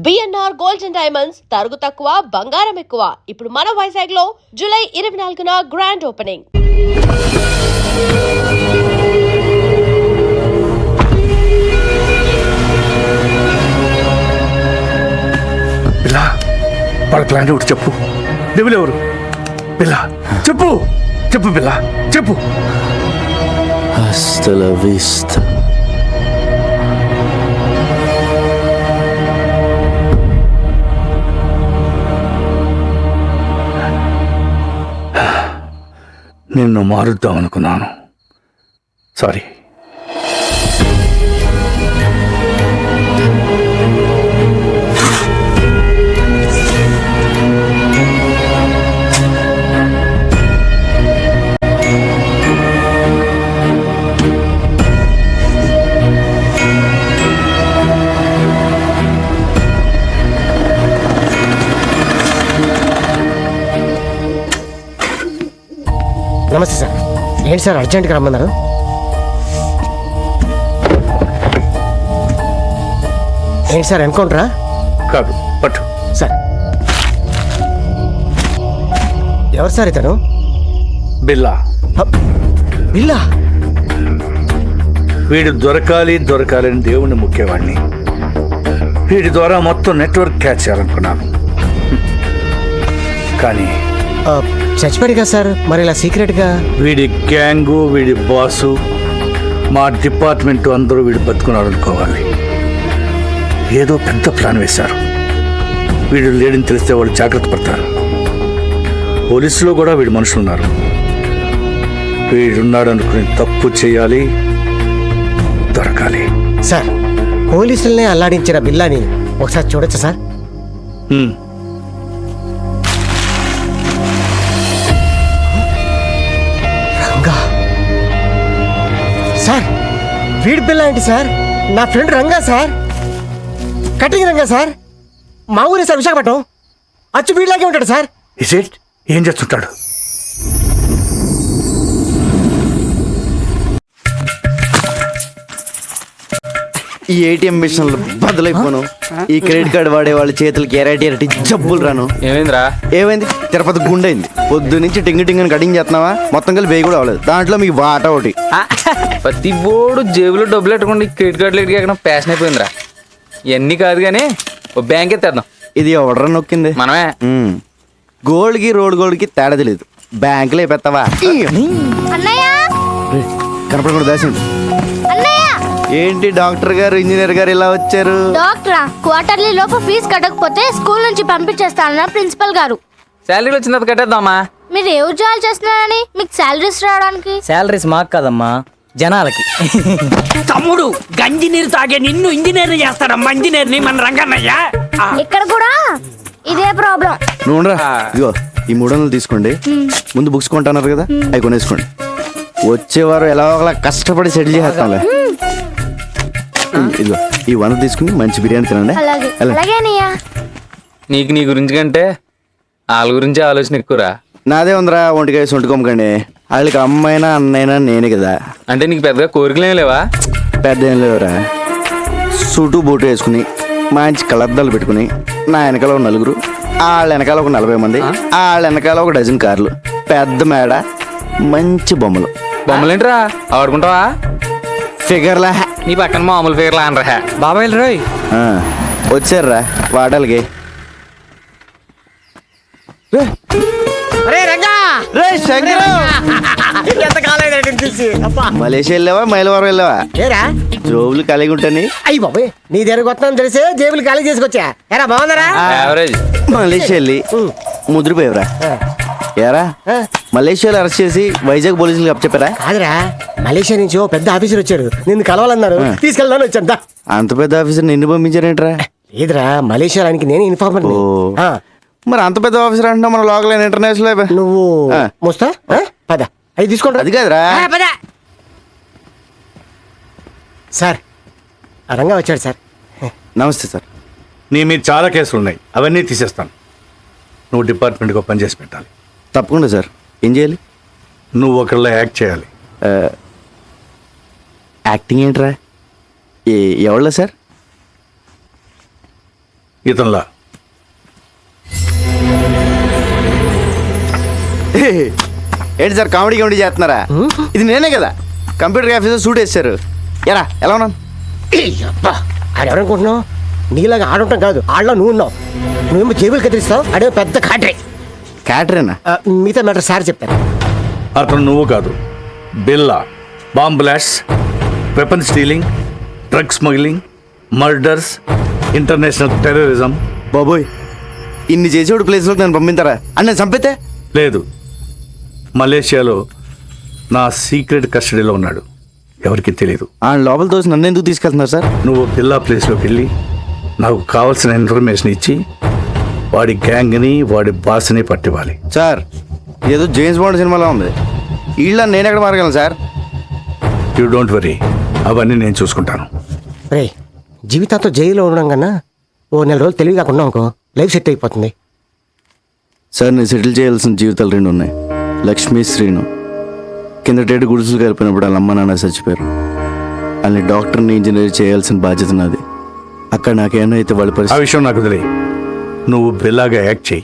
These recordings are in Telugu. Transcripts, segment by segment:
బిఎన్ఆర్ గోల్డ్ అండ్ డైమండ్స్ తరుగు తక్కువ బంగారం ఎక్కువ. ఇప్పుడు మన వైజాగ్ లో జూలై 24న గ్రాండ్ ఓపెనింగ్. పిల్ల వాళ్ళ ప్లాన్ ఒకటి చెప్పు. డెవిల్ ఎవరు? పిల్ల చెప్పు చెప్పు పిల్ల చెప్పు. Hasta la vista. నిన్ను మారుద్దాం అనుకున్నాను. సారీ. నమస్తే సార్. ఏంటి సార్ అర్జెంట్గా రమ్మన్నారు? ఏంటి సార్ ఎన్కౌంటరా? కాదు పట్టు. సార్ ఎవరు సార్ ఇతను? బిల్లా. బిల్లా? వీడు దొరకాలని దేవుణ్ణి ముఖ్యవాడిని. వీడి ద్వారా మొత్తం నెట్వర్క్ క్యాచ్ చేయాలనుకున్నాను. కానీ చచ్చిపోయాడు కదా సార్, మరి ఇలా సీక్రెట్గా? వీడి గ్యాంగు, వీడి బాసు, మా డిపార్ట్మెంట్ అందరూ వీడు బతుకున్నాడు అనుకోవాలి. ఏదో పెద్ద ప్లాన్ వేశారు. వీడు లేడని తెలిస్తే వాళ్ళు జాగ్రత్త పడతారు. పోలీసులో కూడా వీడి మనుషులు ఉన్నారు. వీడున్నాడు అనుకుని తప్పు చేయాలి, దొరకాలి. సార్ పోలీసుల్ని అల్లాడించిన బిల్లాని ఒకసారి చూడొచ్చా సార్? రంగా. సార్ వీడి బిల్లా ఏంటి సార్? నా friend Ranga sir, cutting Ranga sir. మా ఊరే సార్, విశాఖపట్నం. అచ్చు వీడిలాగే ఉంటాడు సార్. Is it? ఏం చేస్తుంటాడు? ఈ ఏటీఎం మిషన్లు బదులైపోను. ఈ క్రెడిట్ కార్డు వాడే వాళ్ళ చేతులకి ఎరటి జబ్బులు రాను. ఏమైంది? తిరుపతి గుండైంది. పొద్దు నుంచి టింగి టింగిని కటింగ్ చేస్తున్నావా? మొత్తం కలిపి వేయి కూడా అవ్వలేదు. దాంట్లో మీకు వాటా ఒకటి. ప్రతి బోర్డు జేబులో డబ్బులు పెట్టుకోండి. క్రెడిట్ కార్డులు ఎక్కడ ప్యాషన్ అయిపోయిందిరా. ఇవన్నీ కాదు కానీ ఓ బ్యాంక్ ఎత్తేద్దాం. ఇది ఎవడరా నొక్కింది? మనమే. గోల్డ్కి గోల్డ్కి తేడా తెలియదు. బ్యాంకులో పెడతావా? కనపడకుండా దాసింది. ఏంటి డాక్టర్ గారు, ఇంజనీర్ గారు ఇలా వచ్చారు? డాక్టరా, క్వార్టర్లీ లోపు ఫీజు కట్టకపోతే స్కూల్ నుంచి పంపించేస్తానన్నారు ప్రిన్సిపల్ గారు. శాలరీ వచ్చిన తర్వాత కట్టేద్దామా? మీరు ఏ ఉద్యోగాలు చేస్తున్నారని మీకు శాలరీస్ రావడానికి? శాలరీస్ మాకు కాదమ్మా, జనాలకి. తమ్ముడు గంజి నీరు తాగే నిన్ను ఇంజనీర్ చేస్తాడమ్మా. ఇంజనీర్ ని మన రంగన్నయ్య. ఇక్కడ కూడా ఇదే ప్రాబ్లం. నువ్వురా, ఇగో ఈ 300 తీసుకోండి. ముందు బుక్స్ కొంటున్నారు కదా, అవి కొనేసుకోండి. వచ్చేవారు ఎలా ఒకలా కష్టపడి సెటిల్ చేస్తాంలే. ఇదిగో ఈ 100 తీసుకుని మంచి బిర్యానీ తినండి. నీకు నీ గురించి కంటే వాళ్ళ గురించి ఆలోచన ఎక్కువరా. నాదే ఉందిరా, ఒంటికాయ సొంటుకోమకండి. వాళ్ళకి అమ్మైనా అన్నైనా నేనే కదా. అంటే నీకు పెద్దగా కోరికలేం లేవా? పెద్ద ఏం లేవురా. సూటు బూటు వేసుకుని మంచి కలద్దాలు పెట్టుకుని నా వెనకాల ఒక 4, వాళ్ళ వెనకాల ఒక 40 మంది, వాళ్ళ వెనకాల ఒక డజన్ కార్లు, పెద్ద మేడ, మంచి బొమ్మలు. బొమ్మలేంట్రా ఆడుకుంటావా? ఫిగర్లా. నీ పక్కన మామూలు ఫిగర్లా అనరా బాబాయ్ రోయ్. వచ్చారా వాటాలకి. మలేషియా వెళ్ళావా, మైలవరం వెళ్ళావా? జోబులు ఖాళీగా ఉంటాయి. అయ్యి బాబోయ్, నీ దగ్గర కొత్త తెలిసే జేబులు ఖాళీ చేసుకొచ్చా. ఎరా బాగుందరా? మలేషియా వెళ్ళి ముద్రపోయావురా. ఏరా మలేషియాలో అరెస్ట్ చేసి వైజాగ్ పోలీసులకు అప్పచెప్పారా? కాదురా, మలేషియా నుంచి ఓ పెద్ద ఆఫీసర్ వచ్చారు, నిన్ను కలవాలన్నారు. తీసుకెళ్దాను వచ్చాను. అంత పెద్ద ఆఫీసర్ నిన్ను పంపించారేంట్రా? లేదురా, మలేషియానికి నేను ఇన్ఫార్మర్. మరి అంత పెద్ద ఆఫీసర్ అంటున్నా మన లోకల్ ఇంటర్నేషనల్. నువ్వు మోస్తా పద, అవి తీసుకోండి. అది కాదురా. సార్ రంగా వచ్చాడు సార్. నమస్తే సార్. నీ మీద చాలా కేసులు ఉన్నాయి, అవన్నీ తీసేస్తాను. నువ్వు డిపార్ట్మెంట్కి పని చేసి పెట్టాలి. తప్పకుండా సార్. ఏం చేయాలి? నువ్వు ఒకళ్ళ యాక్ట్ చేయాలి. యాక్టింగ్ ఏంట్రా? ఎవళ్ళ సార్? ఇతనిలా. ఏంటి సార్ కామెడీ చేస్తున్నారా? ఇది నేనే కదా కంప్యూటర్ ఆఫీసర్ సూట్ వేసారు. ఎలా ఉన్నాను? ఆడెవరనుకుంటున్నావు? నీలాగా ఆడుంటాం కాదు, ఆడలో నువ్వు ఉన్నావు. నువ్వేమో జేబులు కదిలిస్తావు, అడే పెద్ద కాట్రే. క్యాటరేనా? మిగతా మ్యాటర్ సార్ చెప్పారు. అతను నువ్వు కాదు, బిల్లా. Bomb blast, weapon stealing, drug smuggling, murders, international terrorism. బాబోయ్, ఇన్ని చేసేవాడు ప్లేస్లోకి నన్ను పంపించారా? అని నేను చంపితే? లేదు, మలేషియాలో నా సీక్రెట్ కస్టడీలో ఉన్నాడు, ఎవరికి తెలియదు. ఆ లోపల తోసి నన్ను ఎందుకు తీసుకెళ్తున్నారు సార్? నువ్వు బిల్లా ప్లేస్లోకి వెళ్ళి నాకు కావాల్సిన ఇన్ఫర్మేషన్ ఇచ్చి వాడి గ్యాంగ్ని వాడి బాస్ని పట్టివ్వాలి. సార్ ఏదో జేమ్స్ బాండ్ సినిమాలో ఉంది. వీళ్ళ నేను ఎక్కడ మారగలను సార్? యూ డోంట్ వరీ, అవన్నీ నేను చూసుకుంటాను. రే, జీవితాంతో జైల్లో ఉండడం కన్నా ఓ నెల రోజులు తెలివి కాకుండా అనుకో, లైఫ్ సెట్ అయిపోతుంది. సార్ నేను సెటిల్ చేయాల్సిన జీవితాలు 2 ఉన్నాయి. లక్ష్మీ, శ్రీను. కిందటేడు గుడుసులు కలిపినప్పుడు వాళ్ళ అమ్మ నాన్న చచ్చిపోయారు. వాళ్ళని డాక్టర్ని ఇంజనీర్ చేయాల్సిన బాధ్యత నాది. అక్కడ నాకేమైతే వాళ్ళ ఆ పరిస్థితి. విషయం నాకు వదిలే, నువ్వు బిల్లాగా యాక్ట్ చేయి.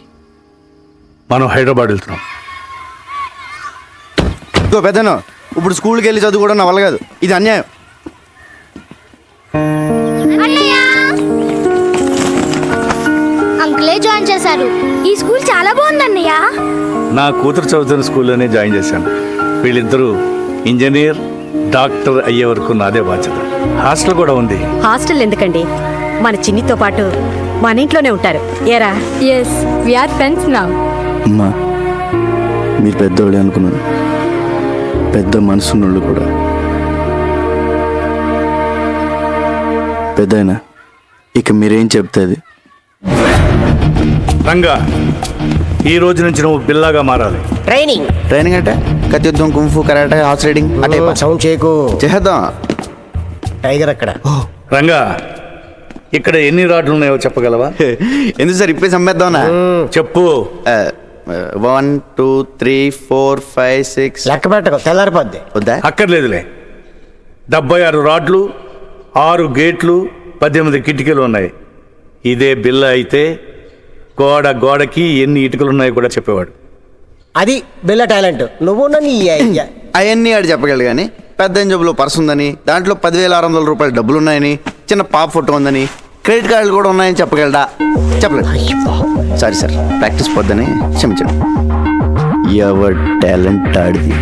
మనం హైదరాబాద్ వెళ్తున్నాం. ఇదిగో పెద్దను, ఇప్పుడు స్కూల్కి వెళ్ళి చదువు కూడా నా వల్ల కాదు. ఇది అన్యాయం. అంకులే జాయిన్ చేశారు. ఈ స్కూల్ చాలా బాగుందన్నయ్య. నా కూతురు చదువుతున్న స్కూల్లోనే జాయిన్ చేశాను. వీళ్ళిద్దరూ ఇంజనీర్, డాక్టర్ అయ్యే వరకు నాదే బాధ్యత. హాస్టల్ కూడా ఉంది. హాస్టల్ ఎందుకండి, మన చిన్నితో పాటు మన ఇంట్లోనే ఉంటారు. ఏరా? Yes, we are friends now. అమ్మా, మీరు పెద్దోళ్ళే అనుకున్నాను, పెద్ద మనసున్నోళ్ళు కూడా. పెద్దయినా ఇక మీరేం చెప్తుంది? రంగా, ఈ రోజు నుంచి నువ్వు బిల్లాగా మారాలి. ట్రైనింగ్ ట్రైనింగ్ అంటే కత్తియుద్ధం, కుంఫు, కరాటే, హార్స్ రైడింగ్ అంటే సౌండ్ చేయకు. చేద్దాం. టైగర్ అక్కడ. రంగా, ఇక్కడ ఎన్ని రాడ్లు ఉన్నాయో చెప్పగలవా? ఎందుకు సార్ ఇప్పే సమ్మేద్దామనా? చెప్పు. 1 2 3 4 5 6. లెక్క పెట్టకు, తెల్లారిపోద్ది. వద్దా? అక్కర్లేదులే. 76 రాడ్లు, 6 గేట్లు, 18 కిటికీలు ఉన్నాయి. ఇదే బిల్ల అయితే గోడకి ఎన్ని ఇటుకలు ఉన్నాయో కూడా చెప్పేవాడు. అది బిల్ల టాలెంట్. నువ్వు నీ అయ్యా. అవన్నీ ఆడు చెప్పగలడు కానీ పెద్ద జబ్బులో పర్స్ ఉందని, దాంట్లో 10,600 రూపాయల డబ్బులు ఉన్నాయని, చిన్న పాప ఫోటో ఉందని, క్రెడిట్ కార్డులు కూడా ఉన్నాయని చెప్పగలడా? చెప్పలేదు. సారీ సార్, ప్రాక్టీస్ పోద్దని క్షమించండి. ఎవర్ టాలెంట్ ఆడిది.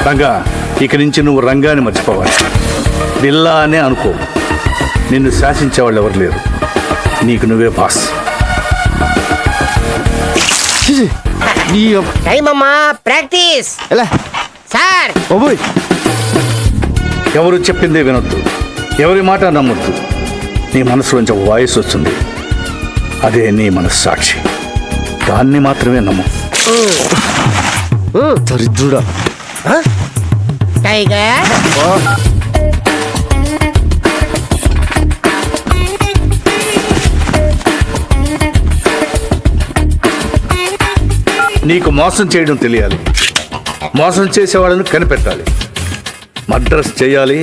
రంగా, ఇక నుంచి నువ్వు రంగాన్ని మర్చిపోవాలి. బిల్లా అనే అనుకో. నిన్ను శాసించేవాళ్ళు ఎవరు లేరు. నీకు నువ్వే బాస్. టైం అమ్మా, ప్రాక్టీస్. ఎలా సార్ బాబోయ్, ఎవరు చెప్పిందే వినొద్దు, ఎవరి మాట నమ్మొద్దు. నీ మనసులోంచి వాయిస్ వస్తుంది, అదే నీ మనస్సాక్షి. దాన్ని మాత్రమే నమ్ము. దరిద్రుడా. టైగర్ నీకు మోసం చేయడం తెలియాలి, మోసం చేసేవాళ్ళని కనిపెట్టాలి. మర్డర్స్ చేయాలి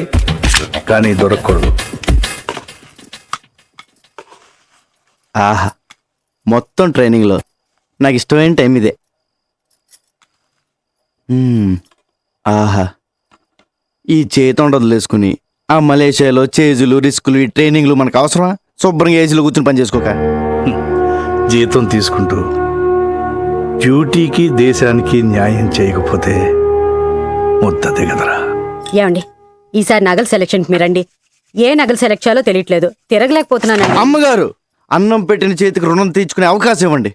కానీ దొరకకూడదు. ఆహా, మొత్తం ట్రైనింగ్లో నాకు ఇష్టమైన టైం ఇదే. ఆహా, ఈ చేతం వదిలేసుకుని ఆ మలేషియాలో చేజులు, రిస్కులు, ఈ ట్రైనింగ్లు మనకు అవసరమా? శుభ్రంగా ఏసీలో కూర్చొని పని చేసుకోక. జీతం తీసుకుంటూ డ్యూటీకి దేశానికి న్యాయం చేయకపోతే ముద్ద దిగదరా. ఏమండి, ఈసారి నగల సెలక్షన్కి మీరండి. ఏ నగలు సెలెక్ట్ చేయాలో తెలియట్లేదు, తిరగలేకపోతున్నానండి. అమ్మగారు, అన్నం పెట్టిన చేతికి రుణం తీర్చుకునే అవకాశం ఇవ్వండి.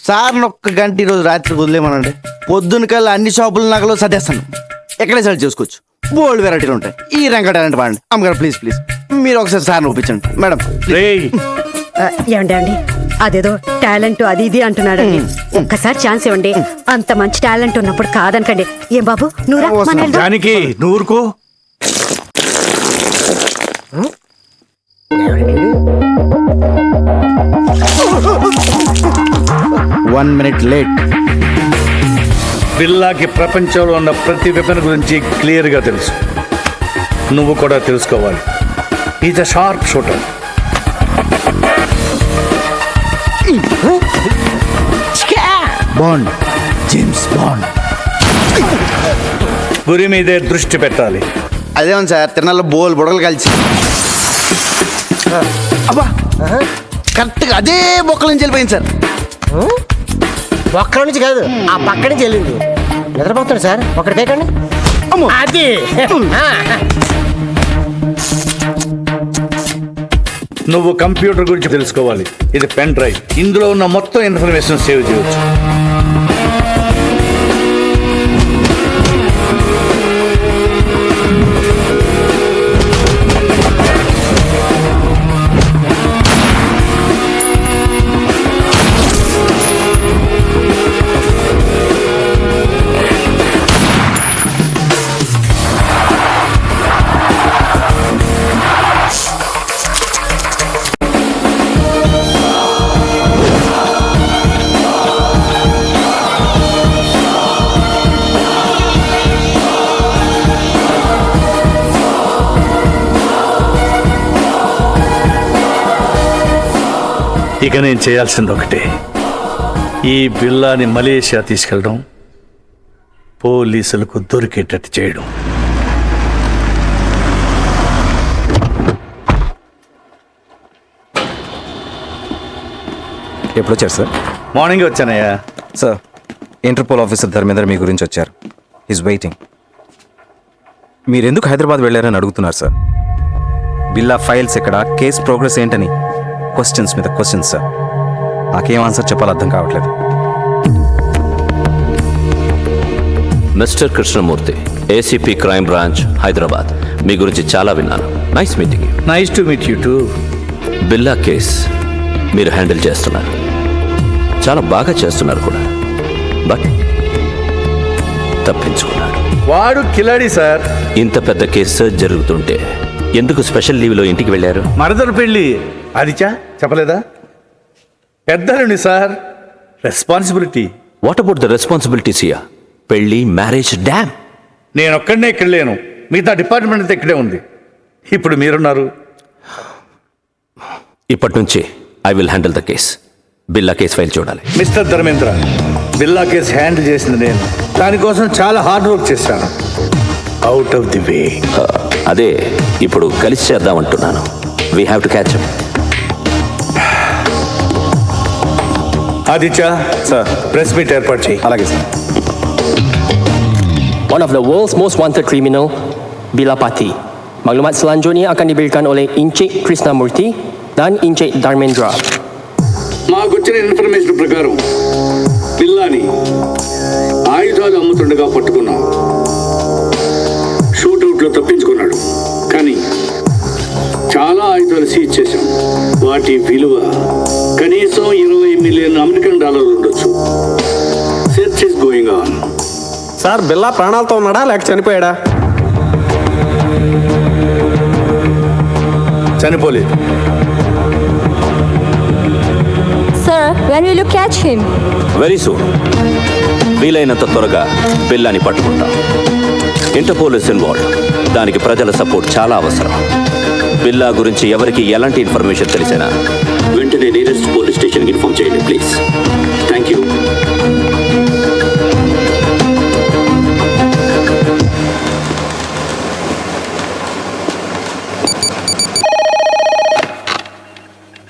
సార్ని ఒక్క గంట ఈరోజు రాత్రికి వదిలేమనండి. పొద్దున కల్లా అన్ని షాపుల నగలు సర్దేస్తాను. ఎక్కడే సెలెక్ట్ చేసుకోవచ్చు, బోల్డ్ వెరైటీలు ఉంటాయి. ఈ రంగ టాలెంట్ వాడండి. అమ్మగారు ప్లీజ్ ప్లీజ్ మీరు ఒకసారి సార్ని ఒప్పించండి మేడం. రేయ్, ఏమండి, అదేదో టాలెంట్ అది ఇది అంటున్నాడండి. ఒక్కసారి ఛాన్స్ ఇవ్వండి. అంత మంచి టాలెంట్ ఉన్నప్పుడు కాదనకండి. ఏం బాబు, నువ్వు జానకి నువ్వురుకో. 1 minute late. బిల్లాకి ప్రపంచంలో ఉన్న ప్రతి వెపన్ గురించి క్లియర్గా తెలుసు. నువ్వు కూడా తెలుసుకోవాలి. Is a sharp shooter. Bond, James bond. గురి మీదే దృష్టి పెట్టాలి. అదేమో సార్ తిరణాల్లో బోల్ బుడగలు కలిసి అబ్బా కరెక్ట్గా అదే బొక్కల నుంచి వెళ్ళిపోయింది సార్. ఒక్కడి నుంచి కాదు, ఆ పక్క నుంచి వెళ్ళింది. నిద్రపోతాడు సార్, ఒకటి తేకండి. అది నువ్వు కంప్యూటర్ గురించి తెలుసుకోవాలి. ఇది పెన్ డ్రైవ్. ఇందులో ఉన్న మొత్తం ఇన్ఫర్మేషన్ సేవ్ చేయవచ్చు. ఇక నేను చేయాల్సింది ఒకటే, ఈ బిల్లాని మలేషియా తీసుకెళ్ళడం, పోలీసులకు దొరికేటట్టు చేయడం. ఎప్పుడు వచ్చారు sir? Morning వచ్చానయ్యా. Sir, Interpol officer Dharmendra మీ గురించి వచ్చారు. Is waiting. మీరు ఎందుకు హైదరాబాద్ వెళ్ళారని అడుగుతున్నారు సార్. బిల్లా ఫైల్స్ ఎక్కడ, కేస్ ప్రోగ్రెస్ ఏంటని క్వశ్చన్స్ మీద క్వశ్చన్స్ సార్. నాకేం ఆన్సర్ చెప్పాలో అర్థం కావట్లేదు. Mister Krishnamurthy, ACP crime branch, Hyderabad. మీ గురించి చాలా విన్నాను. Nice meeting. Nice to meet you two. Billa case మీరు హ్యాండిల్ చేస్తున్నారు, చాలా బాగా చేస్తున్నారు కూడా. బట్ తప్పించుకున్నాడు. వాడు కిలాడి సార్. ఇంత పెద్ద కేసు జరుగుతుంటే ఎందుకు స్పెషల్ లీవ్లో ఇంటికి వెళ్ళారు? మరదలు పెళ్ళి. అదిచా చెప్పలేదా? పెద్దలుండి sir, responsibility. What about the responsibilities here? పెళ్లి, మ్యారేజ్, డ్యామ్. నేను ఒక్కడనే ఇక్కడ లేను, మిగతా డిపార్ట్మెంట్ అంతా ఇక్కడే ఉంది. ఇప్పుడు మీరున్నారు. ఇప్పటి నుంచి I will handle the case. Billa case file చూడాలి. మిస్టర్ ధర్మేంద్ర, బిల్లా కేసు హ్యాండిల్ చేసింది నేను. దానికోసం చాలా హార్డ్ వర్క్ చేశాను. Out of the way. అదే ఇప్పుడు కలిసి చేద్దామంటున్నాను. We have to catch up. Aditya sir, press meet ఏర్పాటు చేయి. అలాగే sir. One of the world's most wanted criminal, Billa Pati. Maklumat selanjutnya akan diberikan oleh Encik Krishnamurti dan Encik Dharmendra. మాకు వచ్చిన ఇన్ఫర్మేషన్ ప్రకారం పిల్లాని ఆయుధాలు అమ్ముతుండగా పట్టుకున్నాం. షూట్అవుట్లో తప్పించుకున్నాడు, కానీ చాలా ఆయుధాలు సీజ్ చేశాం. వాటి విలువ కనీసం $20 మిలియన్ ఉండొచ్చు. Search is going on. Sir, బిల్లా ప్రాణాలతో ఉన్నాడా లేక చనిపోయాడా? చనిపోలేదు. Sir, when will you catch him? Very soon. వీలైనంత త్వరగా బిల్లాని పట్టుకుంటాం. Interpole is involved. దానికి ప్రజల సపోర్ట్ చాలా అవసరం. బిల్లా గురించి ఎవరికి ఎలాంటి ఇన్ఫర్మేషన్ తెలిసినా వెంటనే నియరెస్ట్ పోలీస్ స్టేషన్కి ఇన్ఫార్మ్ చేయండి please. Thank you.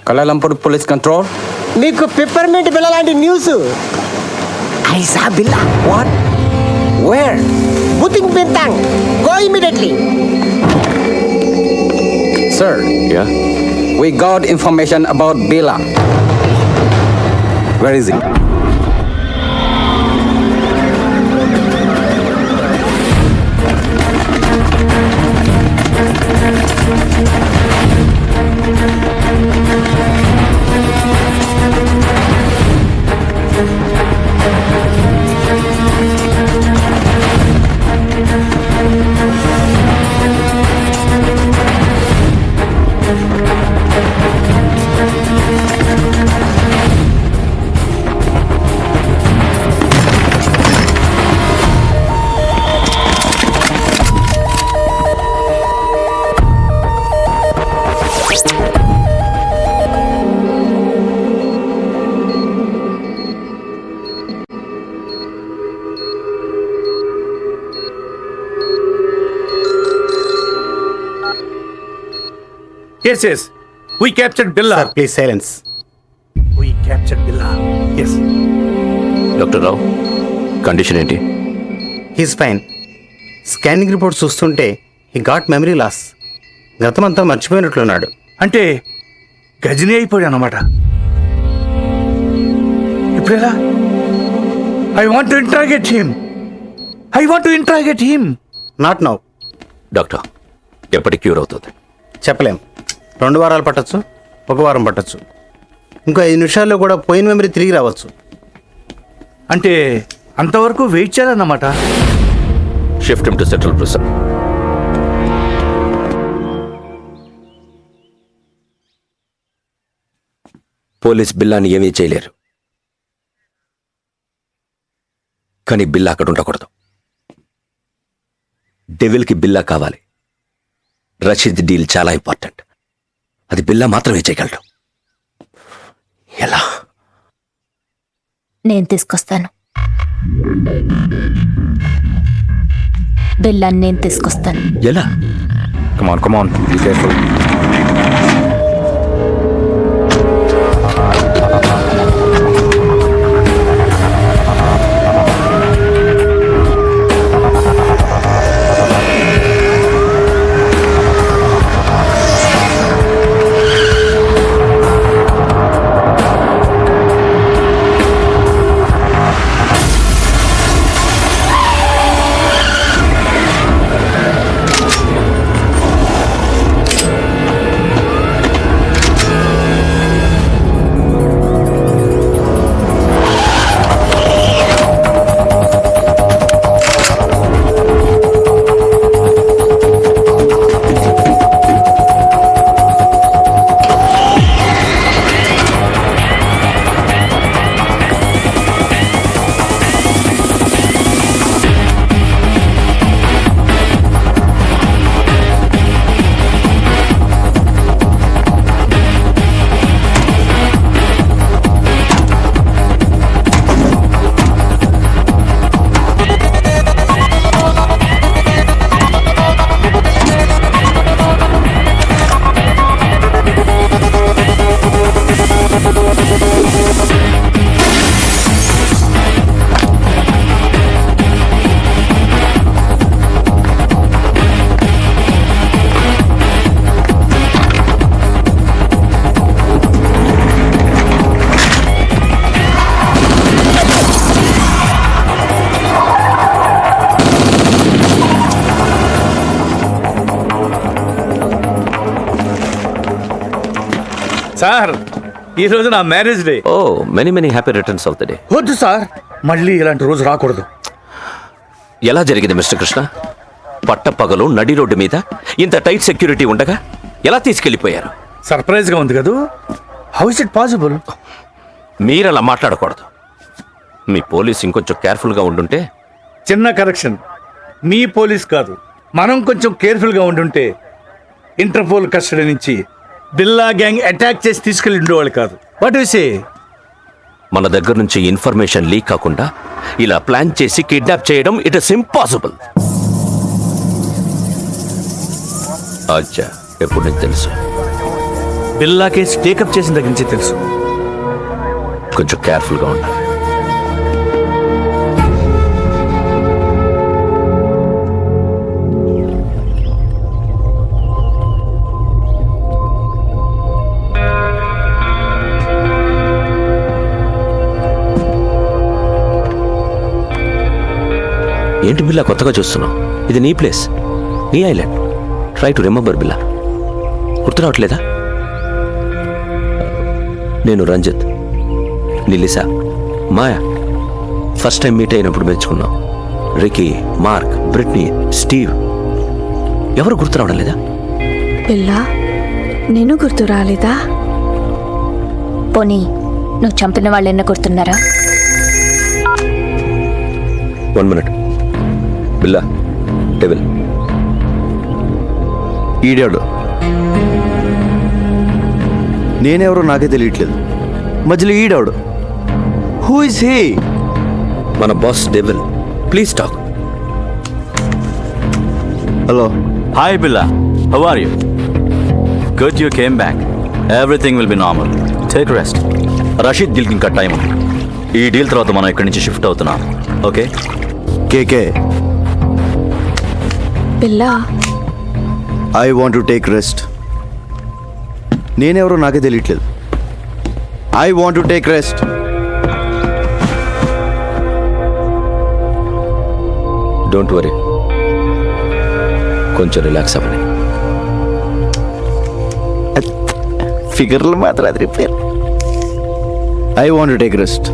Kuala Lumpur Police Control. నీకు పిప్పర్మెంట్ బిల్ల లాంటి news. I saw Billa. What? Wear? బుతింగ్ Bintang. Go immediately. Sir, Yeah? we got information about Billa. Where is he? Yes. We captured Billa. Sir please silence. We captured Billa. Yes. Doctor Rao condition ఏంటి? He's fine. స్కానింగ్ రిపోర్ట్ చూస్తుంటే ఈ గాట్ మెమరీ లాస్. గతమంతా మర్చిపోయినట్లున్నాడు. అంటే గజనీ అయిపోయాడు అన్నమాట. ఇప్పుడు ఎలా? I want to interrogate him. Not now. Doctor ఎప్పటికి క్యూర్ అవుతుంది? చెప్పలేం. 2 వారాలు పట్టచ్చు, 1 వారం పట్టచ్చు, ఇంకో 5 నిమిషాల్లో కూడా పోయిన మెమరీ తిరిగి రావచ్చు. అంటే అంతవరకు వెయిట్ చేయాలన్నమాట. Shift him to central prison. Police బిల్లాని ఏమీ చేయలేరు, కానీ బిల్లా అక్కడ ఉండకూడదు. డెవిల్కి బిల్లా కావాలి. రషీద్ డీల్ చాలా ఇంపార్టెంట్. అది బిల్లా మాత్రమే చేయగలడు. ఎలా? నేను తీసుకొస్తాను. బిల్లాన్ని నేను తీసుకొస్తాను. ఎలా? Come on, be careful. Sir, ఈ రోజు నా marriage day. Oh, many happy returns of the day. వద్దు సార్, మళ్ళీ ఇలాంటి రోజు రాకూడదు. ఎలా జరిగింది మిస్టర్ కృష్ణ? పట్టపగలు నడి రోడ్డు మీద ఇంత టైట్ సెక్యూరిటీ ఉండగా ఎలా తీసుకెళ్లిపోయారు? సర్ప్రైజ్ గా ఉంది కదూ. How is it possible? మీరలా మాట్లాడకూడదు. మీ పోలీస్ ఇంకొంచెం కేర్ఫుల్గా ఉండుంటే. చిన్న కరెక్షన్, మీ పోలీస్ కాదు, మనం కొంచెం కేర్ఫుల్గా ఉండుంటే ఇంటర్పోల్ కస్టడీ నుంచి బిల్లా గ్యాంగ్ అటాక్ చేసి తీసుకెళ్ళి ఉండేవాళ్ళు కాదు. What you say? మన దగ్గర నుంచి ఇన్ఫర్మేషన్ లీక్ కాకుండా ఇలా ప్లాన్ చేసి కిడ్నాప్ చేయడం ఇట్ ఇస్ ఇంపాసిబుల్. అచ్చా, ఎప్పుడు నీకు తెలుసు? బిల్లా కేసు టేకప్ చేసిన దగ్గర నుంచి తెలుసు. కొంచెం కేర్ఫుల్గా ఉండాలి. ఏంటి బిల్లా కొత్తగా చూస్తున్నావు? ఇది నీ ప్లేస్, నీ ఐలాండ్. ట్రై టు రిమెంబర్ బిల్లా. గుర్తు రావట్లేదా? నేను రంజిత్, నిలిసా, మాయా ఫస్ట్ టైం మీట్ అయినప్పుడు మెచ్చుకున్నాం. Ricky, mark, Britney, Steve. ఎవరు గుర్తు రావడం లేదా? బిల్లా, నేను గుర్తు రాలేదా? పోనీ నువ్వు చంపిన వాళ్ళు ఎన్న గుర్తున్నారా? 1 minute. బిల్లా, డెవిల్. ఈడాడు. నేనెవరో నాకే తెలియట్లేదు. మధ్యలో ఈడాడు. Who is he? మన boss devil. Please talk. Hello. Hi Billa, how are you? Good you came back. Everything will be normal. Take rest. Rashid డీల్కి ఇంకా టైం ఉంది. ఈ డీల్ తర్వాత మనం ఇక్కడి నుంచి షిఫ్ట్ అవుతున్నాం. Okay? KK, Billa, I want to take rest. నేనెవరో నాకే తెలియట్లేదు. I want to take rest. Don't worry, కొంచెం రిలాక్స్ అవ్వండి. ఫిగర్లు మాత్రం అది repair. I want to take rest.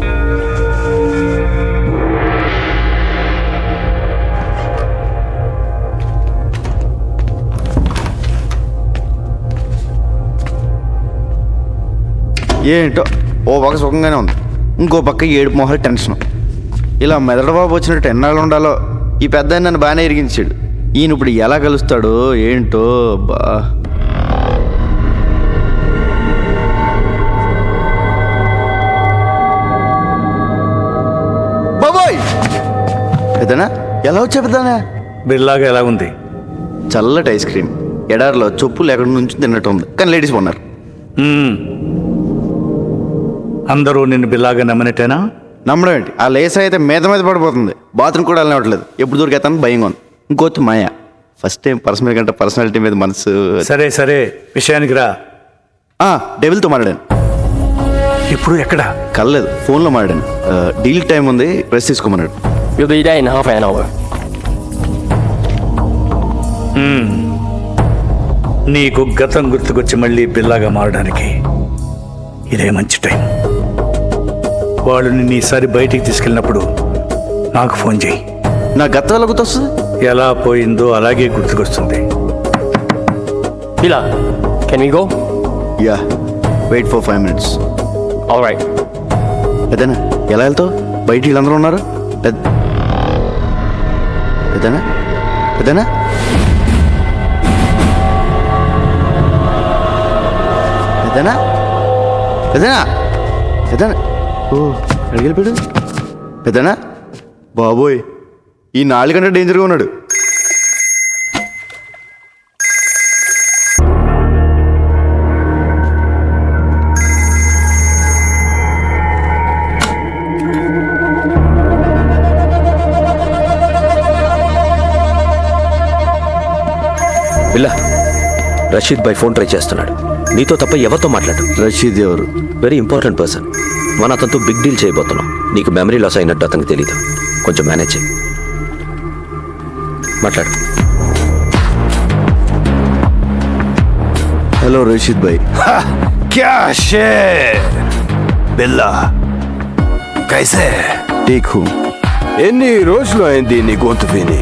ఏంటో ఓ పక్క సుఖంగానే ఉంది, ఇంకో పక్క ఏడుపు మొహాలు టెన్షన్. ఇలా మెదడు బాబు వచ్చినట్టు ఎన్నాళ్ళు ఉండాలో. ఈ పెద్ద నన్ను బాగానే ఇరిగించాడు. ఈయన ఇప్పుడు ఎలా కలుస్తాడో ఏంటో. బా బాబోయ్, పెద్దనా ఎలా వచ్చా పెద్దనా? బిర్లాగా ఎలా ఉంది? చల్లటి ఐస్ క్రీమ్, ఎడారిలో చెప్పులు ఎక్కడి నుంచి తిన్నట్టు ఉంది, కానీ లేడీస్ ఉన్నారు. అందరూ నిన్ను బిల్లాగా నమ్మనట్టేనా? నమ్మడం ఏంటి, ఆ లేస్ అయితే మీద మీద పడిపోతుంది. బాత్రూమ్ కూడా వెళ్ళనివ్వట్లేదు. ఎప్పుడు దొరికేతాను భయంగా ఉంది. ఇంకోటి మాయ, ఫస్ట్ టైం పర్సనల్ కంటే పర్సనాలిటీ మీద మనసు. సరే సరే, విషయానికి రా. డెవిల్తో మాట్లాడాను. ఇప్పుడు ఎక్కడ? కలలేదు, ఫోన్లో మాట్లాడాను. డీల్ టైం ఉంది, rest తీసుకోమన్నాడు. We'll be there in half an hour. నీకు గతం గుర్తుకొచ్చి మళ్ళీ బిల్లాగా మారడానికి ఇదే మంచి టైం. వాళ్ళు నిన్ను ఈసారి బయటికి తీసుకెళ్ళినప్పుడు నాకు ఫోన్ చేయి. నా గతం ఎలా గుర్తొస్తుంది? ఎలా పోయిందో అలాగే గుర్తుకొస్తుంది. Bila, can we go? Yeah, wait for 5 minutes. All right. పెద్దనా ఎలా వెళ్తావు? బయట వీళ్ళందరూ ఉన్నారు. పెద్దనా పెద్దనా పెద్దనా పెద్దనా పెద్దనా ఓ అడిగిపోయాడు. పెద్దనా బాబోయ్, ఈ 4 గంటల డేంజర్గా ఉన్నాడు. బిల్లా, రషీద్ బై ఫోన్ ట్రై చేస్తున్నాడు. నీతో తప్ప ఎవరితో మాట్లాడు. రషీద్ ఎవరు? Very important person. మన అతనితో బిగ్ డీల్ చేయబోతున్నాం. నీకు మెమరీ లాస్ అయినట్టు అతనికి తెలీదు. కొంచెం మేనేజ్ చేయి. మాట్లాడు. హలో రషీద్ భాయ్. क्या शेर బిల్లా, కైసే? Take who. ఎన్ని రోజులు అయింది నీ గొంతు విని?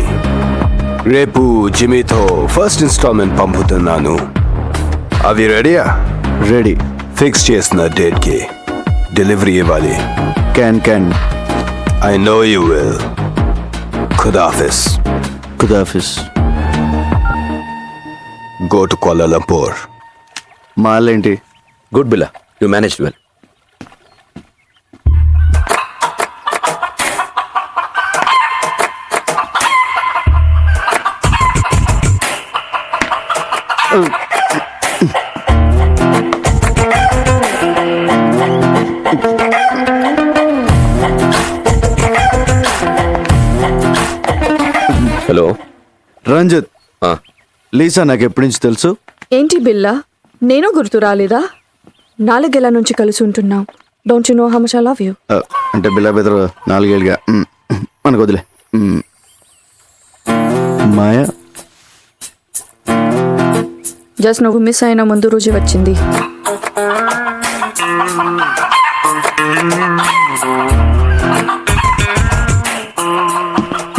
రేపు జిమీతో ఫస్ట్ ఇన్స్టాల్మెంట్ పంపుతున్నాను. అవి రెడీయా? రెడీ. ఫిక్స్ చేసిన డేట్కి డెలివరీ ఇవ్వాలి. Can. I know you will. ఖుదాఫిస్. ఖుదాఫిస్. Go to Kuala Lumpur. మాలేంటి? Good Billa, you managed well. Hello Ranjith. Lisa నాకు ఎప్పటి నుంచి తెలుసు. ఏంటి బిల్లా, నేను గుర్తు రాలేదా? 4 ఏళ్ల నుంచి కలిసి ఉంటున్నాం. Don't you know how much I love you? అంటే బిల్లా బెదరు 4 ఏళ్ళుగా మనకు వదిలే. మాయా జస్ట్ నువ్వు మిస్ అయిన ముందు రోజు వచ్చింది.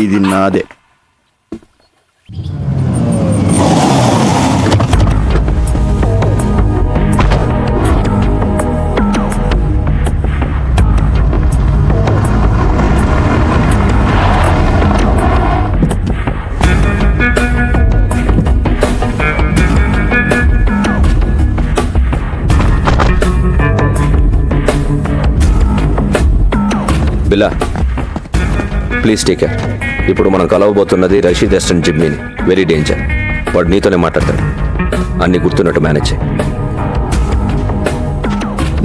ఇది నాదే. బిల్లా, ప్లీజ్ టేక్ కేర్. ఇప్పుడు మనం కలవబోతున్నది రషీద్ ఎస్టన్ జిమ్మీని. Very danger. వాడు నీతోనే మాట్లాడతాడు. అన్ని గుర్తున్నట్టు మేనేజ్ చేయి.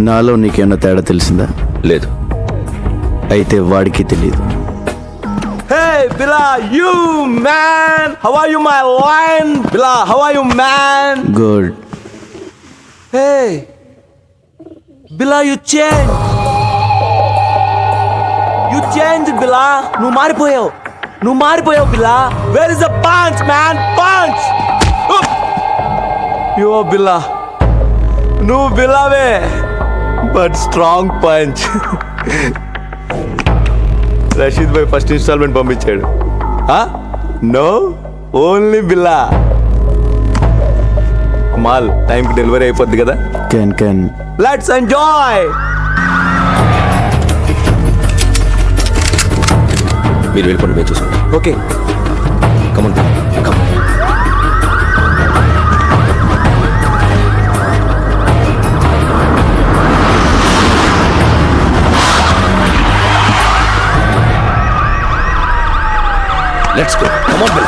నాలో నీకేమన్నా తేడా తెలిసిందా? లేదు. అయితే వాడికి తెలియదు. Hey, Bila, you man! How are you, my lion? Bila, how are you, man? Good. Hey, Bila, you changed. You changed, Bila. నువ్వు మారిపోయావు, Bila. Where is the punch, man? Punch! You are Bila. నువ్వు Bilaవే, but strong punch. Rashid bhai first instalment పంపించాడు. No, only Billa. మాల్ టైంకి డెలివరీ అయిపోద్ది కదా. Can let's enjoy. మీరు వెళ్ళిపోండి, మేము చూసుకోండి. Okay, come on come. Let's go. Come on, Bill.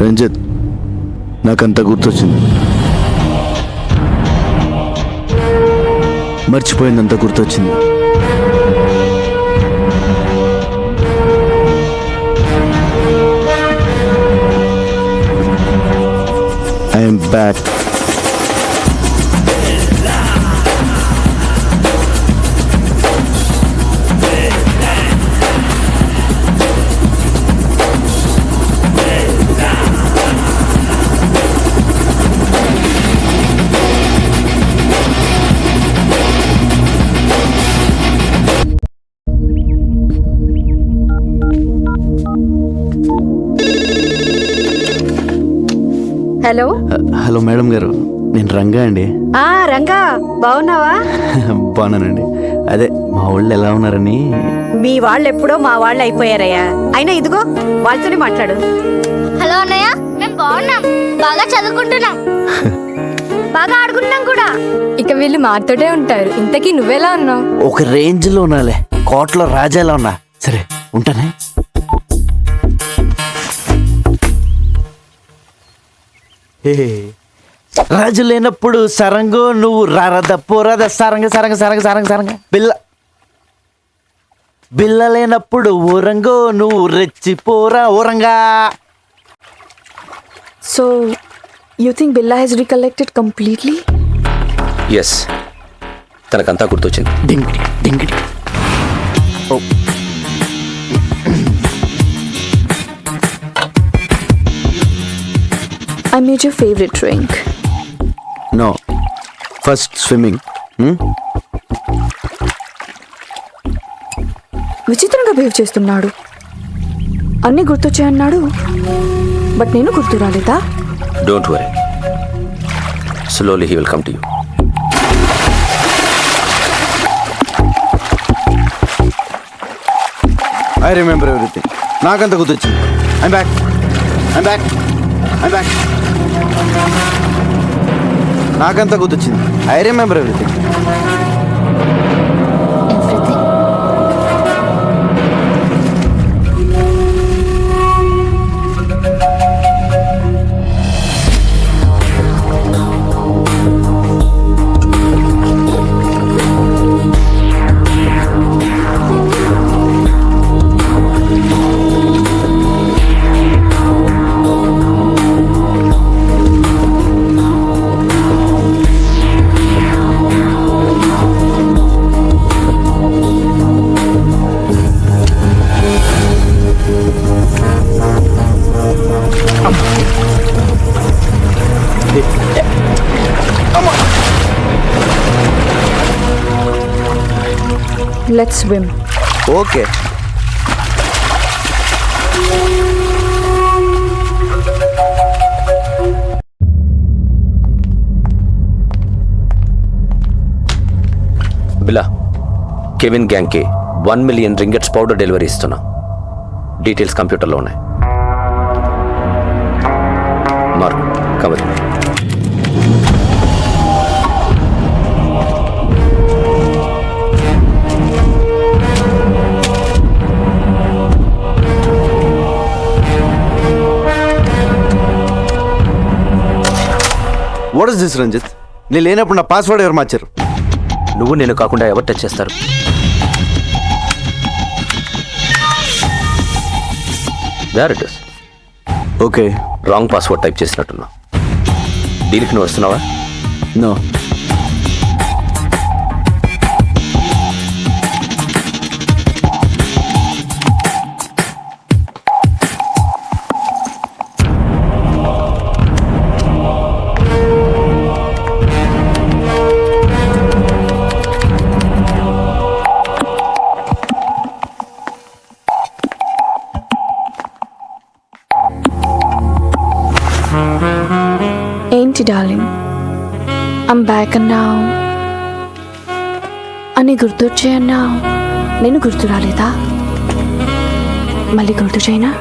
Ranjit, నాకంతా గుర్తొచ్చింది. మర్చిపోయిందంతా గుర్తొచ్చింది. I'm back. Hello hello madam గారు, నేను రంగా అండి. రంగా, బాగున్నావా? బాగున్నానండి. అదే మా వాళ్ళు ఎలా ఉన్నారని. మీ వాళ్ళు ఎప్పుడో మా వాళ్ళు అయిపోయారయ్యా. అయినా ఇదిగో వాళ్ళతోనే మాట్లాడు. హలో అన్నయ్య, మేము బాగున్నాం, బాగా చదువుకుంటున్నాం, బాగా ఆడుకుంటున్నాం కూడా. ఇక వీళ్ళు మాతోటే ఉంటారు. ఇంతకీ నువ్వెలా ఉన్నావు? ఒక రేంజ్ లో ఉన్నాలే, కోట్లో రాజాలా ఉన్నా. సరే ఉంటానే. రాజు లేనప్పుడు సరంగు, నువ్వు రారద పోరద సరంగ సరంగ సరంగ సరంగ సరంగ. బిల్ల లేనప్పుడు ఊరంగో, నువ్వు రెచ్చిపోరా ఊరంగా. So you think Billa Hess recollected completely? Yes, తనకంతా గుర్తొచ్చింది. డింగిడి డింగిడి. ఓ I made your favorite drink. No. First swimming. విచిత్రంగా బిహేవ్ చేస్తున్నాడు. అన్నీ గుర్తొచ్చాయన్నాడు, బట్ నేను గుర్తు రాలేదా? Don't worry, slowly he will come to you. I remember everything. నాకంత గుర్తొచ్చింది. I'm back. నాకంతా గుర్తొచ్చింది. I remember everything. Let's swim. Okay. బిలా, Kevin గ్యాంగ్కి 1 million రింగెట్స్ powder delivery ఇస్తున్నా. డీటెయిల్స్ కంప్యూటర్లో ఉన్నాయి. Mark cover. What is this Ranjit? నేను లేనప్పుడు నా పాస్వర్డ్ ఎవరు మార్చారు? నువ్వు నేను కాకుండా ఎవరు టచ్ చేస్తారు? There it is. Okay. Wrong password type చేసినట్టున్నా. దీనికి నువ్వు వస్తున్నావా? నో. ఏంటి డార్లింగ్, ఐమ్ బ్యాక్ అన్నావు అని గుర్తొచ్చాయన్నావు. నేను గుర్తు రాలేదా? మళ్ళీ గుర్తు చేయనా?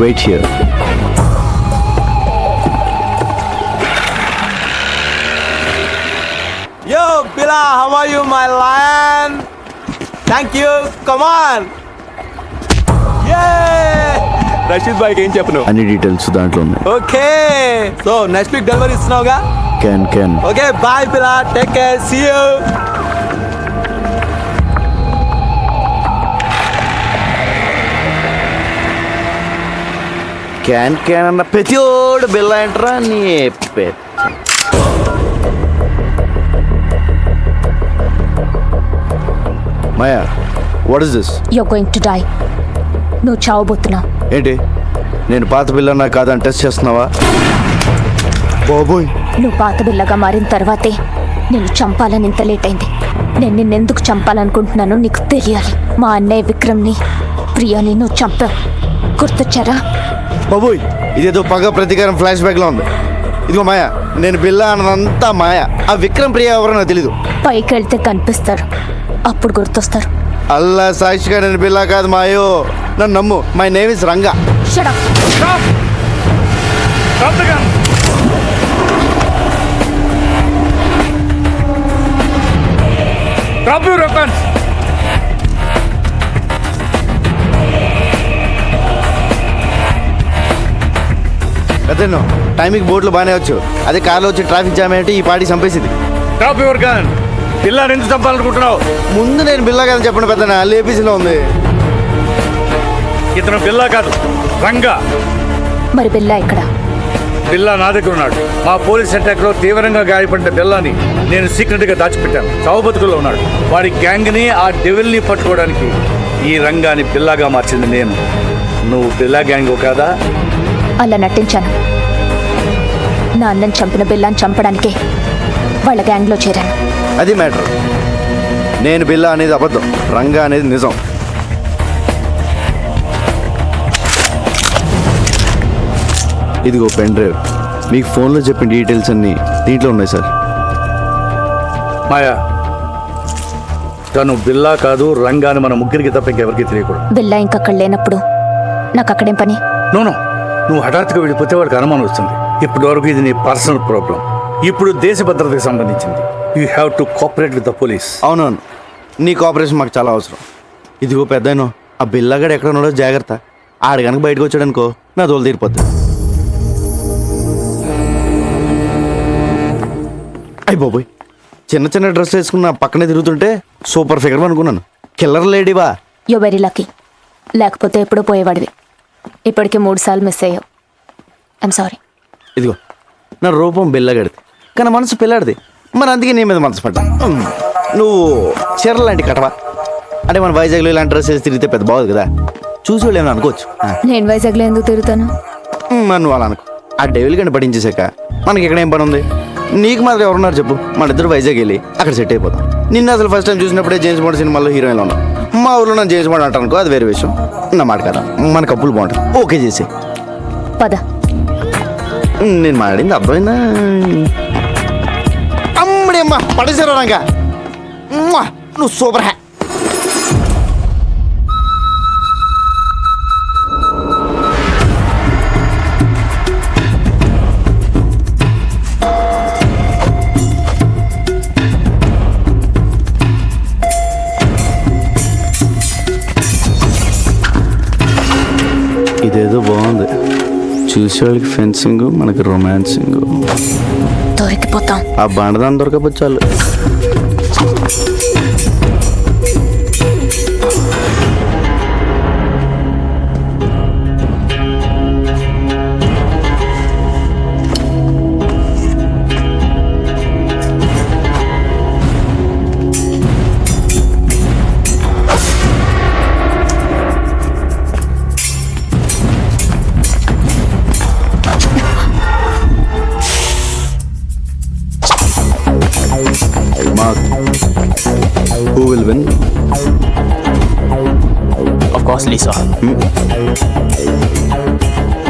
Wait here. Yo, Bila, how are you, my lion? Thank you. Come on. Yeah. Rashid భాయ్కి ఏం చెప్పను? అన్ని డీటెయిల్స్ దాంట్లో ఉన్నాయి. Okay. So next week delivery ఇస్తున్నావుగా? Can. Okay, bye Bila. Take care. See you. Can అన్న ప్రతిోడు బిల్ల ఏంట్రా నీ మాయా. What is this? You are going to die. నువ్వు చావబోతున్నావు. ఏంటి, నేను పాత బిల్లన్నా కాదని టెస్ట్ చేస్తున్నావా? బాబోయ్, నువ్వు పాత బిల్లగా మారిన తర్వాతే నేను చంపాలని ఇంత లేట్ అయింది. నేను నిన్నెందుకు చంపాలనుకుంటున్నానో నీకు తెలియాలి. మా అన్నయ్య విక్రమ్ని, ప్రియాని నువ్వు చంపావు. గుర్తొచ్చారా? బాబోయ్, ఇదేదో పగ ప్రతీకారం ఫ్లాష్ బ్యాక్ లో ఉంది. ఇదిగో మాయా, నేను బిల్ల అన్నదంతా మాయా. ఆ విక్రమ్ ప్రియ ఎవరో నాకు తెలీదు. పైకి వెళ్తే కనిపిస్తారు, అప్పుడు గుర్తొస్తారు. అల్లా సాక్షిగా నేను బిల్లా కాదు మాయో, నన్ను నమ్ము. My name is Ranga. Shut up. Stop the gun. Drop your weapons. పెద్దను టైంకి బోట్లు బాగానే వచ్చు, అదే కార్లో వచ్చి ట్రాఫిక్ జామ్ ఏంటి ఈ పార్టీ చంపేసింది. Drop your gun. బిల్లా నుంచి చంపాలనుకుంటున్నావు? ముందు నేను బిల్లా కాదని చెప్పండి పెద్దనా, లేపీసీలో ఉంది. ఇతను బిల్లా కాదు, రంగా. మరి బిల్లా ఇక్కడ? బిల్లా నా దగ్గర ఉన్నాడు. మా పోలీస్ అటాక్ లో తీవ్రంగా గాయపడిన బిల్లాని నేను సీక్రెట్ గా దాచిపెట్టాను. చావుబతుకుల్లో ఉన్నాడు. వాడి గ్యాంగ్ ని, ఆ డెవిల్ ని పట్టుకోవడానికి ఈ రంగాని బిల్లాగా మార్చింది నేను. నువ్వు బిల్లా గ్యాంగ్ కాదా? అలా నటించాను. నా అన్నని చంపిన బిల్లాని చంపడానికే వాళ్ళ గ్యాంగ్లో చేరాను. అది మ్యాటర్. నేను బిల్లా అనేది అబద్ధం, రంగా అనేది నిజం. ఇదిగో పెన్ డ్రైవ్, మీకు ఫోన్లో చెప్పిన డీటెయిల్స్ అన్నీ దీంట్లో ఉన్నాయి సార్. మాయా, తను బిల్లా కాదు, రంగాని మన ముగ్గురికి తప్ప ఇంకెవరికి తెలియకూడదు. బిల్లా ఇంకక్కడ లేనప్పుడు నాకు అక్కడేం పని? నోనో, నువ్వు హఠాత్తుగా వెళ్ళిపోతే వాడికి అనుమానం వస్తుంది. ఇప్పటి వరకు ఇది నీ పర్సనల్ ప్రాబ్లం. ఇప్పుడు దేశ భద్రతకు సంబంధించింది. You have to cooperate with the police. అవునవును, నీ కోఆపరేషన్ మాకు చాలా అవసరం. ఇదిగో పెద్దయినో, ఆ బిల్లాగాడు ఎక్కడ ఉన్నాడో జాగ్రత్త. ఆడు కనుక బయటకు వచ్చాడు అనుకో నా తోలు తీరిపోద్ది. అయ్యి బాబోయ్, చిన్న చిన్న డ్రెస్ వేసుకున్న పక్కనే తిరుగుతుంటే సూపర్ ఫిగర్ అనుకున్నాను. కిల్లర్ లేడీవా? You very lucky. లేకపోతే ఎప్పుడో పోయేవాడివి. ఇప్పటికే 3 సార్లు మిస్ అయ్యావు. I'm sorry. ఇదిగో నా రూపం బిల్లగడిది కానీ మనసు పిల్లాడిది. మరి అందుకే నీ మీద మనసు పడ్డా. నువ్వు చీరలు లాంటి కటవా? అంటే మన వైజాగ్లో ఇలాంటి డ్రెస్ వేసి తిరిగితే పెద్ద బాగుంది కదా, చూసి వాళ్ళు ఏమైనా అనుకోవచ్చు. నేను వైజాగ్లో ఎందుకు తిరుగుతాను? మరి నువ్వు అలా అనుకో. ఆ డెవిల్ గంట పట్టించేసాక మనకి ఇక్కడ ఏం పని ఉంది? నీకు మాత్రం ఎవరున్నారు చెప్పు? మన ఇద్దరు వైజాగ్ వెళ్ళి అక్కడ సెట్ అయిపోతాం. నిన్న అసలు ఫస్ట్ టైం చూసినప్పుడే జేమ్స్ బాండ్ సినిమాలో హీరోయిన్లో ఉన్నాం. మా ఊర్లో నన్ను జేమ్స్ బాండ్ అంటానుకో, అది వేరే విషయం. నా మాట కదా, మన కప్పులు బాగుంటుంది. ఓకే చేసి పద. నేను మాట్లాడింది అర్థమైందా? అమ్మడి అమ్మ పడేసారా రంగా, నువ్వు సూపర్ హ్యా. ఇదేదో బాగుంది. చూసేవాళ్ళకి ఫెన్సింగ్, మనకి రొమాన్సింగ్. దొరికిపోతాం. ఆ బండదాన్ని దొరకపోతే చాలు. Who will win? Of course, Lisa.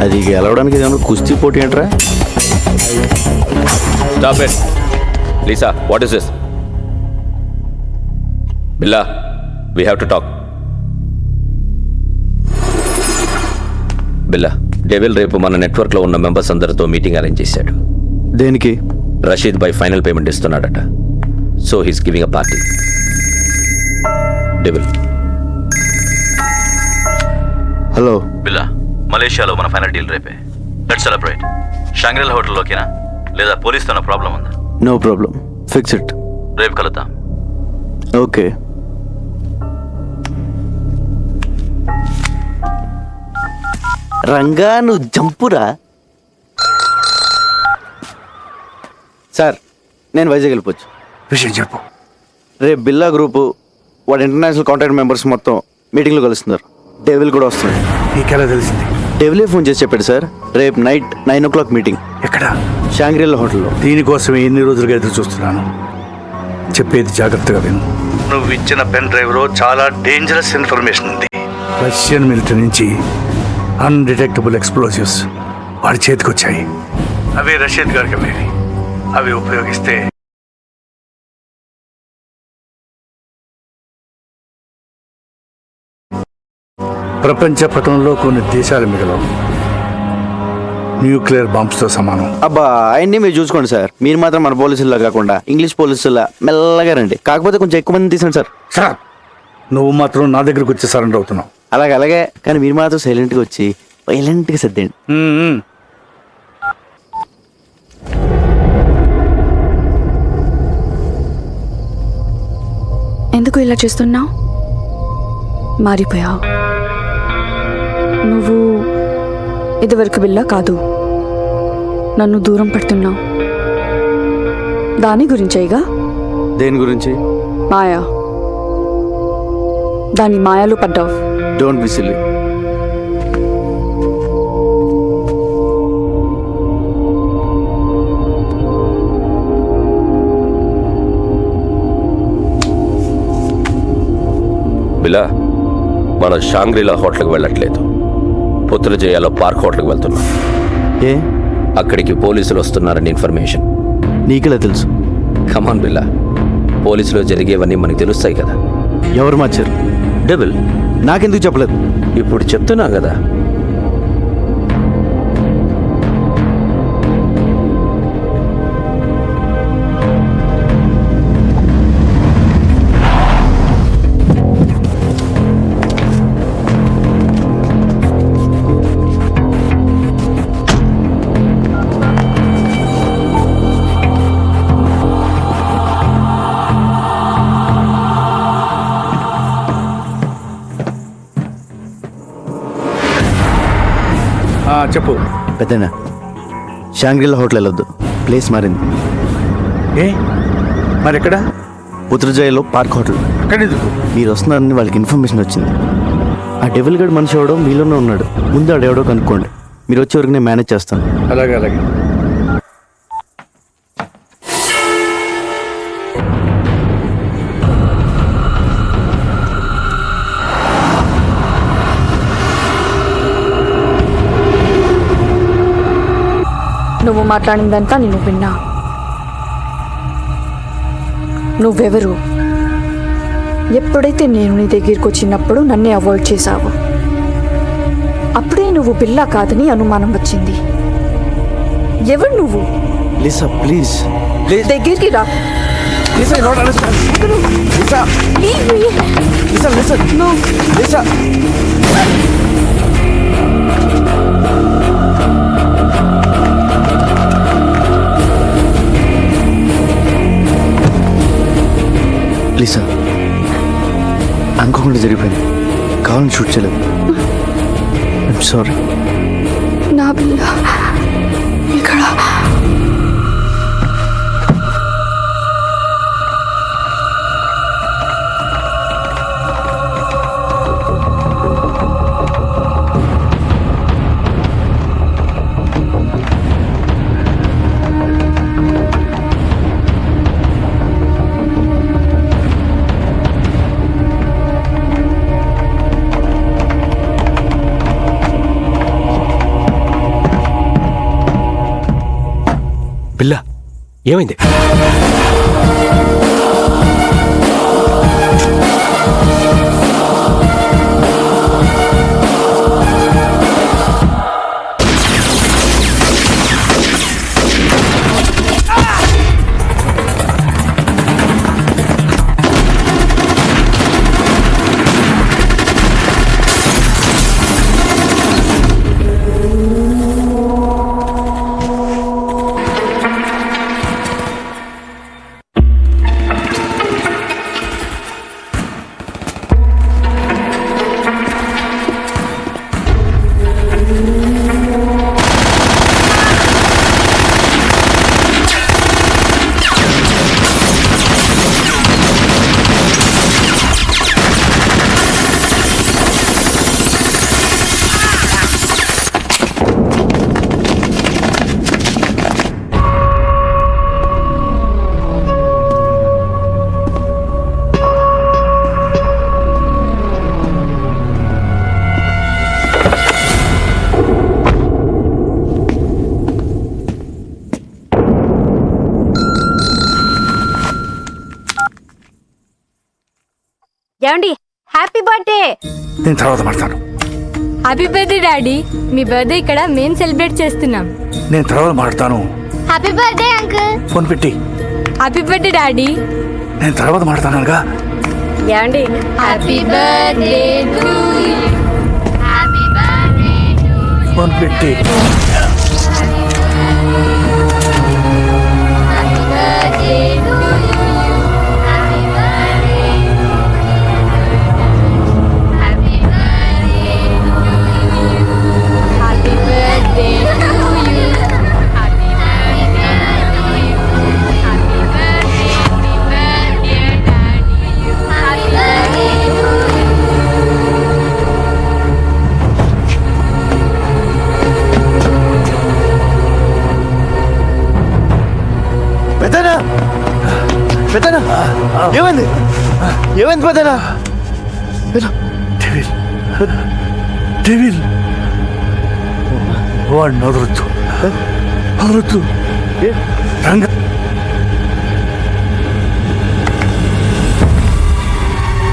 అది గెలవడానికి ఏదైనా కుస్తీ పోటీ ఏంట్రా? Stop it. Lisa, what is this? Billa, we have to talk. Billa, devil రేపు మన నెట్వర్క్లో ఉన్న మెంబర్స్ అందరితో మీటింగ్ అరేంజ్ చేశాడు. దేనికి? Rashid by final payment ఇస్తున్నాడట. So he's giving a party. Devil. Hello బిల్లా, మలేషియాలో మన ఫైనల్ డీల్ రేపే. Let's celebrate. షాంగ్రిలా హోటల్లోకేనా లేదా పోలీస్తో ప్రాబ్లం ఉందా? No problem, fix it. రేపు కలుద్దాం. ఓకే. రంగా నువ్వు జంపురా. సార్, నేను వైజాగ్ వెళ్ళిపోవచ్చు. విషయం చెప్పు. రేపు బిల్లా గ్రూపు వాడు ఇంటర్నేషనల్ కాంటాక్ట్ మెంబర్స్ మొత్తం మీటింగ్లో కలుస్తున్నారు. డెవిల్ కూడా వస్తున్నాడు. నీకెలా తెలిసింది? డెవిలే ఫోన్ చేసి చెప్పాడు సార్, రేపు నైట్ 9 o'clock మీటింగ్. ఎక్కడ? షాంగ్రిలా హోటల్లో. దీనికోసమే ఎన్ని రోజులుగా ఎదురు చూస్తున్నాను. చెప్పేది జాగ్రత్తగా విను. నువ్వు ఇచ్చిన పెన్ డ్రైవ్లో చాలా డేంజరస్ ఇన్ఫర్మేషన్ ఉంది. రష్యన్ మిలిటరీ నుంచి అన్డిటెక్టబుల్ ఎక్స్ప్లోజివ్స్ వాడి చేతికి వచ్చాయి. అవి రషీద్ గారికి అమ్మేవి. అవి ఉపయోగిస్తే ప్రపంచ పటంలో కొన్ని దేశాల మిగలవు. న్యూక్లియర్ బాంబ్స్తో సమానం. అబ్బా, అవన్నీ మీరు చూసుకోండి సార్. మీరు మాత్రం మన పోలీసుల్లా కాకుండా ఇంగ్లీష్ పోలీసుల్లా మెల్లగా రండి. కాకపోతే కొంచెం ఎక్కువ మంది తీసాను సార్. సార్, నువ్వు మాత్రం నా దగ్గరకు వచ్చి సరెండర్ అవుతున్నావు. అలాగే కానీ మీరు మాత్రం సైలెంట్గా వచ్చి వైలెంట్గా సర్దేయండి. ఎందుకు ఇలా చేస్తున్నావు? మారిపోయావు. నువ్వు ఇదివరకు బిల్లా కాదు. నన్ను దూరం పెడుతున్నావు. దాని గురించేగా? దేని గురించి? మాయా. దాని మాయలో పడ్డావు. Don't be silly. బిలా, మనం షాంగ్రిలా హోటల్కి వెళ్ళట్లేదు. పుత్రజయాలో పార్క్ హోటల్కి వెళ్తున్నాం. ఏ? అక్కడికి పోలీసులు వస్తున్నారని ఇన్ఫర్మేషన్. నీకెలా తెలుసు? కమాన్ బిల్లా, పోలీసులో జరిగేవన్నీ మనకు తెలుస్తాయి కదా. ఎవరు మార్చారు? డెవిల్. నాకెందుకు చెప్పలేదు? ఇప్పుడు చెప్తున్నా కదా. చెప్పు. పెద్దనా షాంగ్రీలా హోటల్ వెళ్ళొద్దు, ప్లేస్ మారింది. ఏ మరి ఎక్కడ? ఉత్తరజాయిలో పార్క్ హోటల్. అక్కడ ఎందుకు? మీరు వస్తున్నారని వాళ్ళకి ఇన్ఫర్మేషన్ వచ్చింది. ఆ డెవిల్ గడ్ మనిషి ఎవడో మీలోనే ఉన్నాడు. ముందు ఆడెవడో కనుక్కోండి. మీరు వచ్చే వరకు నేను మేనేజ్ చేస్తాను. అలాగే అలాగే. నువ్వు మాట్లాడిందంతా నేను విన్నా. నువ్వెవరు? ఎప్పుడైతే నేను నీ దగ్గరికి వచ్చినప్పుడు నన్నే అవాయిడ్ చేశావు, అప్పుడే నువ్వు బిల్లా కాదని అనుమానం వచ్చింది. ఎవరు నువ్వు? లిసా ప్లీజ్ ప్లీజ్ దగ్గరికి రా. Lisa you not understand. Lisa Lisa listen no Lisa. Lisa అనుకోకుండా జరిగిపోయింది. కావాలని షూట్ చేయలేదు. I'm sorry. నా బిల్ల ఇక్కడ. బిల్లా ఏమైంది? ఏమండి, హ్యాపీ బర్త్డే. నేను తర్వాత మాట్లాడతాను. Happy birthday daddy. మీ బర్త్డే ఇక్కడ మేము సెలబ్రేట్ చేస్తున్నాం. నేను తర్వాత మాట్లాడతాను. Happy birthday uncle. ఫోన్ పెట్టి. Happy birthday daddy. నేను తర్వాత మాట్లాడతానుగా. ఏమండి, happy birthday to you. Happy birthday to you. Phone పెట్టి. Happy birthday to you. Happy birthday. Happy birthday to you. Happy birthday to you. Happy birthday to you. Happy birthday. Happy birthday daddy. Happy birthday to you. పెద్దనా పెద్దనా ఏమైంది? ఏమైంది పెద్దనా? డెవిల్ డెవిల్ వాడిని వదలొద్దు, వదలొద్దు. రంగ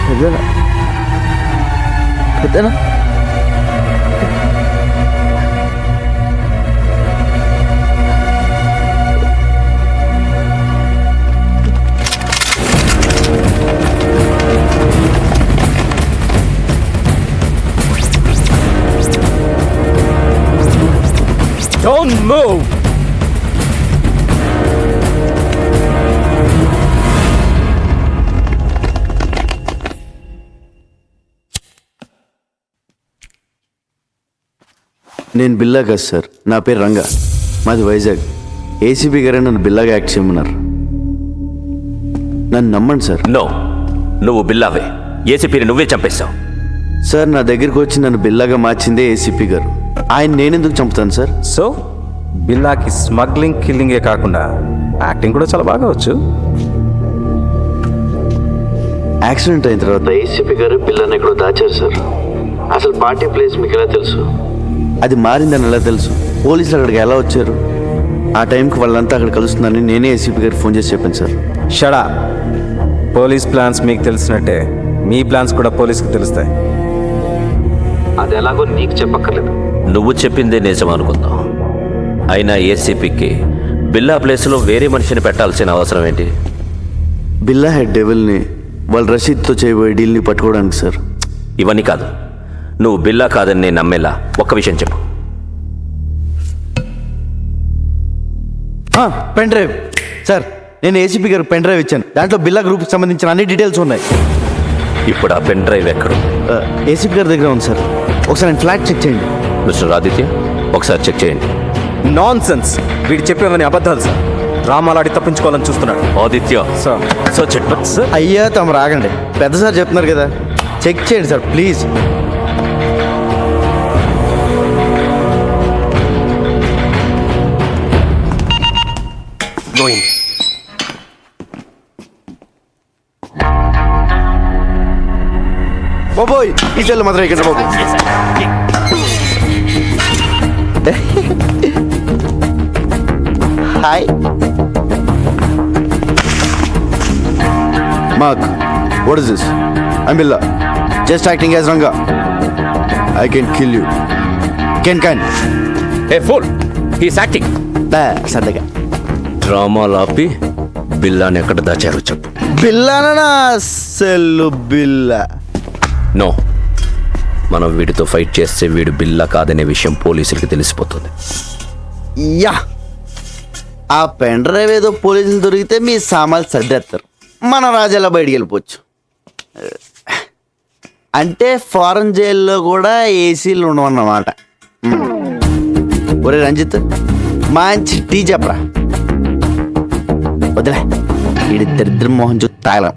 పెద్దనా పెద్దనా Don't move! నేను బిల్లా కాదు సార్, నా పేరు రంగా, మాది వైజాగ్. ఏసీపీ గారే నన్ను బిల్లాగా యాక్ట్ చేయమన్నారు. నన్ను నమ్మండి సార్. నో, నువ్వు బిల్లావే. ఏసీపీని నువ్వే చంపేశావు. సార్ నా దగ్గరికి వచ్చి నన్ను బిల్లాగా మార్చిందే ఏసీపీ గారు. ఆయన నేనెందుకు చంపుతాను సార్? సో బిల్లాకి స్మగ్లింగ్ కిల్లింగే కాకుండా యాక్టింగ్ కూడా చాలా బాగా వచ్చు. యాక్సిడెంట్ అయిన తర్వాత ఏసీపీ గారు బిల్లాని ఎక్కడో దాచారు సార్. అసలు పార్టీ ప్లేస్ మీకు ఎలా తెలుసు? అది మారిందని ఎలా తెలుసు? పోలీసులు అక్కడికి ఎలా వచ్చారు? ఆ టైంకి వాళ్ళంతా అక్కడ కలుస్తుందని నేనే ఏసీపీ గారికి ఫోన్ చేసి చెప్పాను సార్. షడా, పోలీస్ ప్లాన్స్ మీకు తెలిసినట్టే మీ ప్లాన్స్ కూడా పోలీస్కి తెలుస్తాయి. అది ఎలాగో నీకు చెప్పక్కర్లేదు. నువ్వు చెప్పిందే నిజం అనుకుందాం. అయినా ఏసీపీకి బిల్లా ప్లేస్లో వేరే మనిషిని పెట్టాల్సిన అవసరం ఏంటి? బిల్లా హెడ్ డెవిల్ని వాళ్ళు రషీద్తో చేయబోయే డీల్ని పట్టుకోవడానికి సార్. ఇవన్నీ కాదు, నువ్వు బిల్లా కాదని నేను నమ్మేలా ఒక్క విషయం చెప్పు. పెన్ డ్రైవ్ సార్, నేను ఏసీపీ గారికి పెన్ డ్రైవ్ ఇచ్చాను. దాంట్లో బిల్లా గ్రూప్కి సంబంధించిన అన్ని డీటెయిల్స్ ఉన్నాయి. ఇప్పుడు ఆ పెన్ డ్రైవ్ ఎక్కడు? ఏసీపీ గారి దగ్గర ఉంది సార్. ఒకసారి నేను ఫ్లాట్ చెక్ చేయండి. మిస్టర్ ఆదిత్య, ఒకసారి చెక్ చేయండి. నాన్ సెన్స్, వీడు చెప్పేవని అబద్ధాలు సార్. రామాలాడి తప్పించుకోవాలని చూస్తున్నాడు. ఆదిత్య సార్, సార్ చెప్పండి సార్. అయ్యా తమ రాగండి, పెద్ద సార్ చెప్తున్నారు కదా, చెక్ చేయండి సార్ ప్లీజ్. బాబోయ్ ఈ చెల్లు మాత్రం ఇక్కడ బాబు. Hi Mark, what is this? I'm Billa. Just acting as Ranga. I can kill you. Can. Hey fool, he's acting. సరదాగా డ్రామాలు ఆపి బిల్లాని ఎక్కడ దాచారో చెప్పు. బిల్లానా సెల్లు బిల్లా? నో, మనం వీడితో ఫైట్ చేస్తే వీడు బిల్లా కాదనే విషయం పోలీసులకి తెలిసిపోతుంది. యా, ఆ పెన్ డ్రైవ్ ఏదో పోలీసులు దొరికితే మీ సామాన్లు సర్దేస్తారు, మన రాజాలా బయటికి వెళ్ళిపోవచ్చు. అంటే ఫారెన్ జైల్లో కూడా ఏసీలు ఉండవన్నమాట. ఒరే రంజిత్, మంచి టీ చెప్పరా. వదిలే, వీడి దరిద్రం మోహన్ చూ తాగలం.